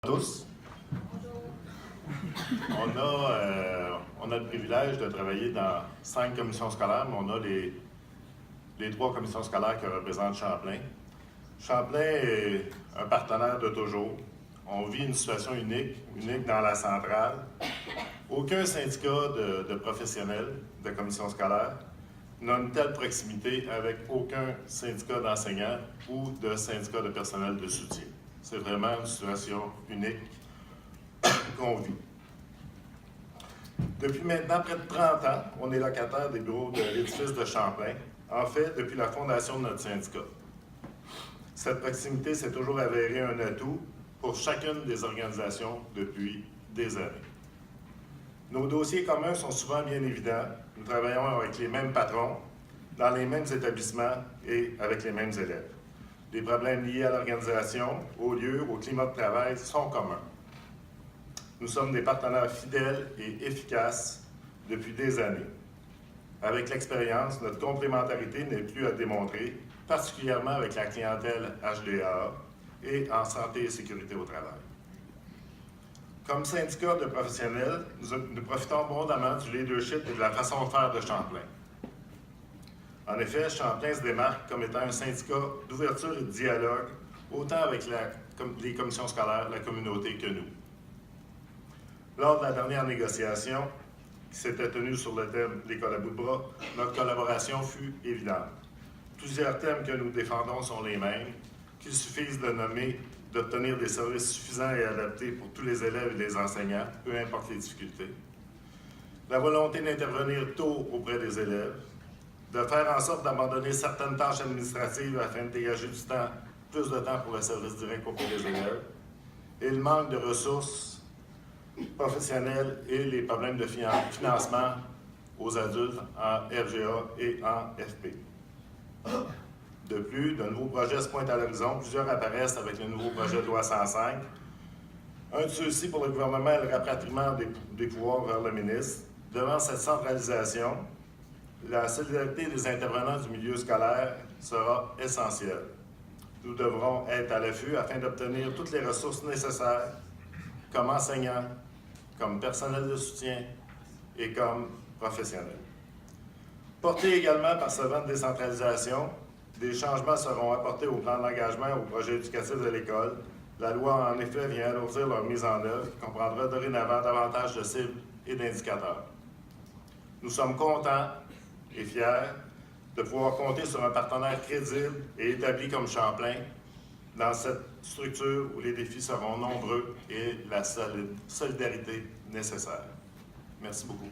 Tous. On a le privilège de travailler dans 5 commissions scolaires, mais on a les 3 commissions scolaires que représente Champlain. Champlain est un partenaire de toujours. On vit une situation unique dans la centrale. Aucun syndicat de professionnels de commission scolaire n'a une telle proximité avec aucun syndicat d'enseignants ou de syndicat de personnel de soutien. C'est vraiment une situation unique qu'on vit. Depuis maintenant près de 30 ans, on est locataire des bureaux de l'édifice de Champlain, en fait, depuis la fondation de notre syndicat. Cette proximité s'est toujours avérée un atout pour chacune des organisations depuis des années. Nos dossiers communs sont souvent bien évidents. Nous travaillons avec les mêmes patrons, dans les mêmes établissements et avec les mêmes élèves. Les problèmes liés à l'organisation, au lieu, au climat de travail sont communs. Nous sommes des partenaires fidèles et efficaces depuis des années. Avec l'expérience, notre complémentarité n'est plus à démontrer, particulièrement avec la clientèle HDA et en santé et sécurité au travail. Comme syndicat de professionnels, nous profitons abondamment du leadership et de la façon de faire de Champlain. En effet, Champlain se démarque comme étant un syndicat d'ouverture et de dialogue, autant avec les commissions scolaires, la communauté que nous. Lors de la dernière négociation, qui s'était tenue sur le thème « L'école à bout de bras », notre collaboration fut évidente. Plusieurs thèmes que nous défendons sont les mêmes, qu'il suffise de nommer, d'obtenir des services suffisants et adaptés pour tous les élèves et les enseignants, peu importe les difficultés. La volonté d'intervenir tôt auprès des élèves, de faire en sorte d'abandonner certaines tâches administratives afin de dégager plus de temps pour le service direct auprès des élèves, et le manque de ressources professionnelles et les problèmes de financement aux adultes en RGA et en FP. De plus, de nouveaux projets se pointent à l'horizon. Plusieurs apparaissent avec le nouveau projet de loi 105. Un de ceux-ci pour le gouvernement est le rapatriement des pouvoirs vers le ministre. Devant cette centralisation, la solidarité des intervenants du milieu scolaire sera essentielle. Nous devrons être à l'affût afin d'obtenir toutes les ressources nécessaires comme enseignants, comme personnel de soutien et comme professionnels. Portés également par ce vent de décentralisation, des changements seront apportés au plan d'engagement et au projet éducatif de l'école. La loi, en effet, vient alourdir leur mise en œuvre, qui comprendra dorénavant davantage de cibles et d'indicateurs. Nous sommes contents et fiers de pouvoir compter sur un partenaire crédible et établi comme Champlain dans cette structure où les défis seront nombreux et la solidarité nécessaire. Merci beaucoup.